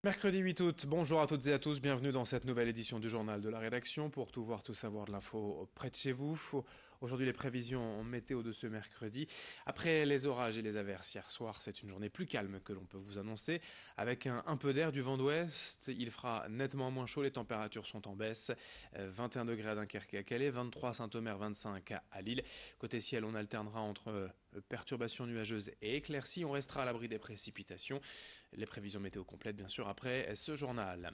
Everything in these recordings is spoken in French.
Mercredi 8 août, bonjour à toutes et à tous, bienvenue dans cette nouvelle édition du journal de la rédaction pour tout voir, tout savoir de l'info près de chez vous. Aujourd'hui les prévisions météo de ce mercredi. Après les orages et les averses hier soir, c'est une journée plus calme que l'on peut vous annoncer. Avec un peu d'air du vent d'ouest, il fera nettement moins chaud, les températures sont en baisse. 21 degrés à Dunkerque et à Calais, 23 à Saint-Omer, 25 à Lille. Côté ciel, on alternera entre perturbations nuageuses et éclaircies, on restera à l'abri des précipitations. Les prévisions météo complètes bien sûr après ce journal.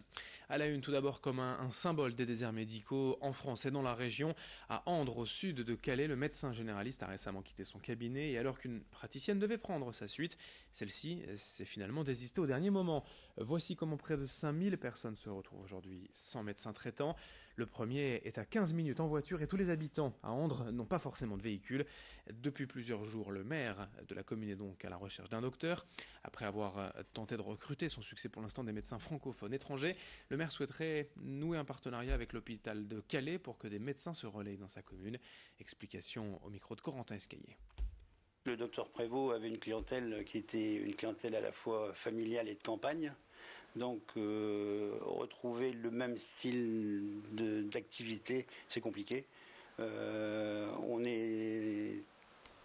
À la une tout d'abord comme un symbole des déserts médicaux en France et dans la région, à Andres au sud de Calais, le médecin généraliste a récemment quitté son cabinet et alors qu'une praticienne devait prendre sa suite, celle-ci s'est finalement désistée au dernier moment. Voici comment près de 5000 personnes se retrouvent aujourd'hui sans médecin traitant. Le premier est à 15 minutes en voiture et tous les habitants à Andres n'ont pas forcément de véhicule. Depuis plusieurs jours, le maire de la commune est donc à la recherche d'un docteur. Après avoir tenté de recruter, son succès pour l'instant, des médecins francophones étrangers, le maire souhaiterait nouer un partenariat avec l'hôpital de Calais pour que des médecins se relayent dans sa commune. Explication au micro de Corentin Escaillé. Le docteur Prévost avait une clientèle qui était une clientèle à la fois familiale et de campagne. Donc retrouver le même style d'activité, c'est compliqué. On est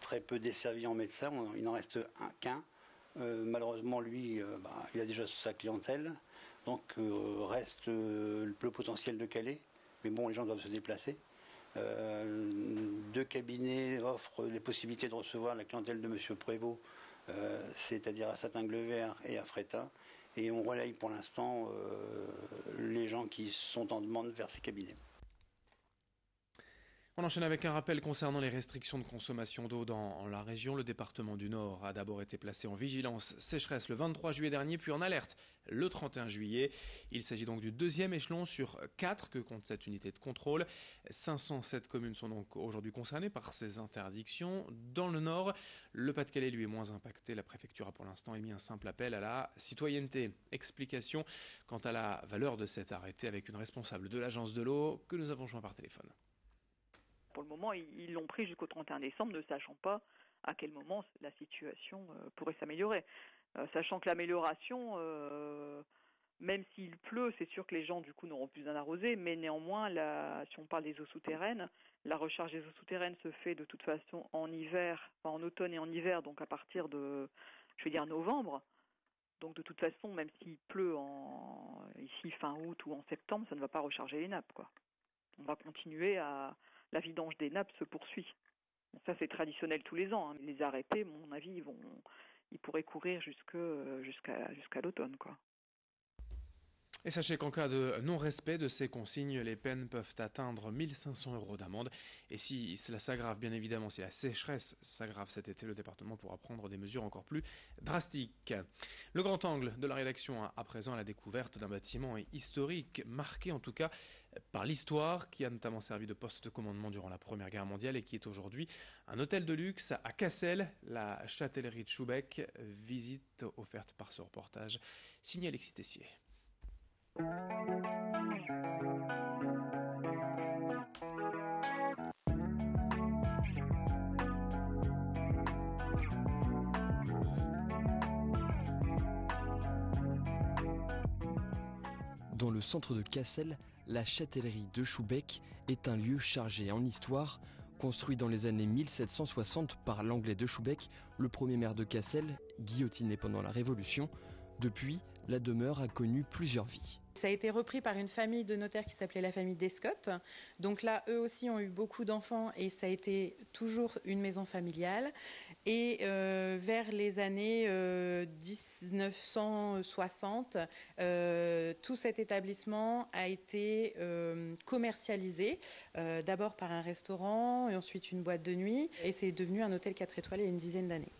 très peu desservi en médecin, il n'en reste qu'un. Malheureusement, lui, il a déjà sa clientèle. Donc reste le potentiel de Calais. Mais bon, les gens doivent se déplacer. Deux cabinets offrent les possibilités de recevoir la clientèle de M. Prévost, c'est-à-dire à Saint-Inglevert et à Fréthun, et on relaye pour l'instant les gens qui sont en demande vers ces cabinets. On enchaîne avec un rappel concernant les restrictions de consommation d'eau dans la région. Le département du Nord a d'abord été placé en vigilance sécheresse le 23 juillet dernier, puis en alerte le 31 juillet. Il s'agit donc du deuxième échelon sur 4 que compte cette unité de contrôle. 507 communes sont donc aujourd'hui concernées par ces interdictions. Dans le Nord, le Pas-de-Calais lui est moins impacté. La préfecture a pour l'instant émis un simple appel à la citoyenneté. Explication quant à la valeur de cet arrêté avec une responsable de l'agence de l'eau que nous avons joint par téléphone. Pour le moment, ils l'ont pris jusqu'au 31 décembre, ne sachant pas à quel moment la situation pourrait s'améliorer. Sachant que l'amélioration, même s'il pleut, c'est sûr que les gens du coup n'auront plus besoin d'arroser, mais néanmoins, si on parle des eaux souterraines, la recharge des eaux souterraines se fait de toute façon en hiver, en automne et en hiver, donc à partir de, novembre. Donc de toute façon, même s'il pleut ici fin août ou en septembre, ça ne va pas recharger les nappes, quoi. On va continuer la vidange des nappes se poursuit. Ça, c'est traditionnel tous les ans. Les arrêtés, à mon avis, ils pourraient courir jusqu'à l'automne, quoi. Et sachez qu'en cas de non-respect de ces consignes, les peines peuvent atteindre 1 500 € d'amende. Et si cela s'aggrave, bien évidemment, si la sécheresse s'aggrave cet été, le département pourra prendre des mesures encore plus drastiques. Le grand angle de la rédaction à présent à la découverte d'un bâtiment historique, marqué en tout cas par l'histoire, qui a notamment servi de poste de commandement durant la Première Guerre mondiale et qui est aujourd'hui un hôtel de luxe à Cassel, la châtellerie de Schubeck. Visite offerte par ce reportage, signé Alexis Tessier. Dans le centre de Cassel, la châtellerie de Schubeck est un lieu chargé en histoire. Construit dans les années 1760 par l'anglais de Schubeck, le premier maire de Cassel, guillotiné pendant la Révolution. Depuis, la demeure a connu plusieurs vies. Ça a été repris par une famille de notaires qui s'appelait la famille Descott. Donc là, eux aussi ont eu beaucoup d'enfants et ça a été toujours une maison familiale. Et vers les années 1960, tout cet établissement a été commercialisé, d'abord par un restaurant et ensuite une boîte de nuit. Et c'est devenu un hôtel 4 étoiles il y a une dizaine d'années.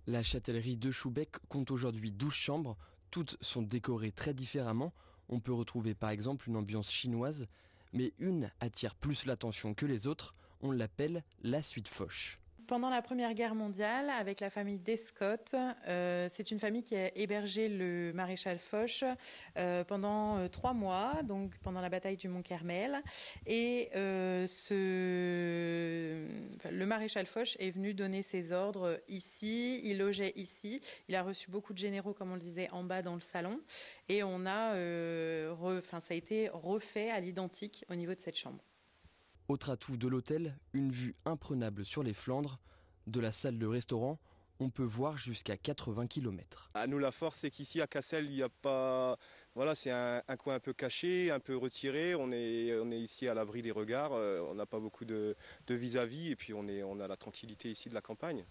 La châtellerie de Schubeck compte aujourd'hui 12 chambres. Toutes sont décorées très différemment. On peut retrouver par exemple une ambiance chinoise, mais une attire plus l'attention que les autres. On l'appelle la suite Foch. Pendant la Première Guerre mondiale, avec la famille Descott, c'est une famille qui a hébergé le maréchal Foch pendant 3 mois, donc pendant la bataille du Mont-Carmel. Et le maréchal Foch est venu donner ses ordres ici, il logeait ici. Il a reçu beaucoup de généraux, comme on le disait, en bas dans le salon. Et ça a été refait à l'identique au niveau de cette chambre. Autre atout de l'hôtel, une vue imprenable sur les Flandres. De la salle de restaurant, on peut voir jusqu'à 80 km. À nous, la force, c'est qu'ici à Cassel, il n'y a pas. Voilà, c'est un coin un peu caché, un peu retiré. On est ici à l'abri des regards. On n'a pas beaucoup de vis-à-vis, et puis on a la tranquillité ici de la campagne.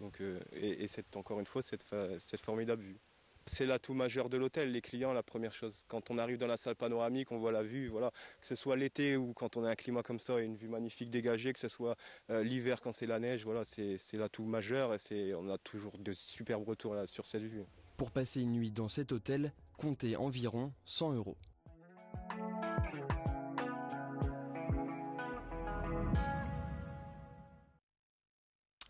Donc, et c'est encore une fois cette formidable vue. C'est l'atout majeur de l'hôtel, les clients, la première chose. Quand on arrive dans la salle panoramique, on voit la vue, voilà, que ce soit l'été ou quand on a un climat comme ça, une vue magnifique dégagée, que ce soit l'hiver quand c'est la neige, voilà, c'est l'atout majeur et on a toujours de superbes retours là, sur cette vue. Pour passer une nuit dans cet hôtel, comptez environ 100 €.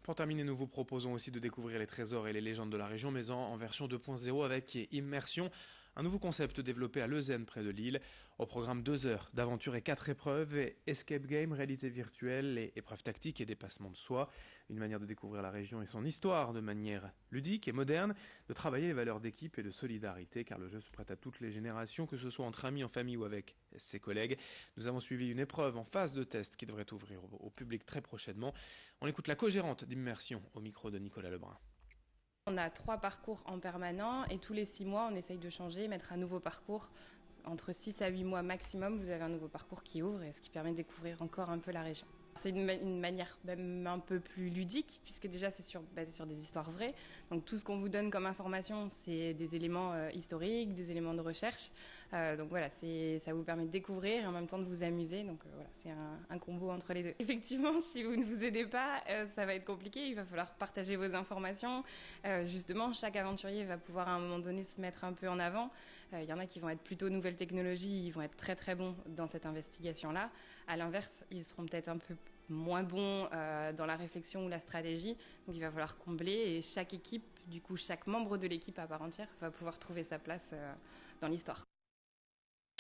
Pour terminer, nous vous proposons aussi de découvrir les trésors et les légendes de la région, mais en version 2.0 avec Immersion, un nouveau concept développé à Leuzen près de Lille. Au programme 2 heures d'aventure et 4 épreuves, escape game, réalité virtuelle, et épreuves tactiques et dépassement de soi. Une manière de découvrir la région et son histoire de manière ludique et moderne, de travailler les valeurs d'équipe et de solidarité, car le jeu se prête à toutes les générations, que ce soit entre amis, en famille ou avec ses collègues. Nous avons suivi une épreuve en phase de test qui devrait ouvrir au public très prochainement. On écoute la co-gérante d'Immersion au micro de Nicolas Lebrun. On a 3 parcours en permanent et tous les 6 mois, on essaye de changer, mettre un nouveau parcours. Entre 6 à 8 mois maximum, vous avez un nouveau parcours qui ouvre, et ce qui permet de découvrir encore un peu la région. C'est une manière même un peu plus ludique, puisque déjà c'est basé sur des histoires vraies. Donc tout ce qu'on vous donne comme information, c'est des éléments historiques, des éléments de recherche. Donc voilà, ça vous permet de découvrir et en même temps de vous amuser. Donc voilà, c'est un combo entre les deux. Effectivement, si vous ne vous aidez pas, ça va être compliqué. Il va falloir partager vos informations. Justement, chaque aventurier va pouvoir à un moment donné se mettre un peu en avant. Il y en a qui vont être plutôt nouvelles technologies, ils vont être très très bons dans cette investigation-là. À l'inverse, ils seront peut-être un peu moins bons dans la réflexion ou la stratégie. Donc il va falloir combler, et chaque équipe, du coup chaque membre de l'équipe à part entière va pouvoir trouver sa place dans l'histoire.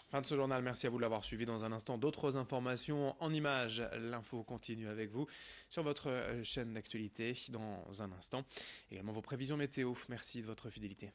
Fin de ce journal, merci à vous de l'avoir suivi. Dans un instant, d'autres informations en images. L'info continue avec vous sur votre chaîne d'actualité dans un instant. Également vos prévisions météo. Merci de votre fidélité.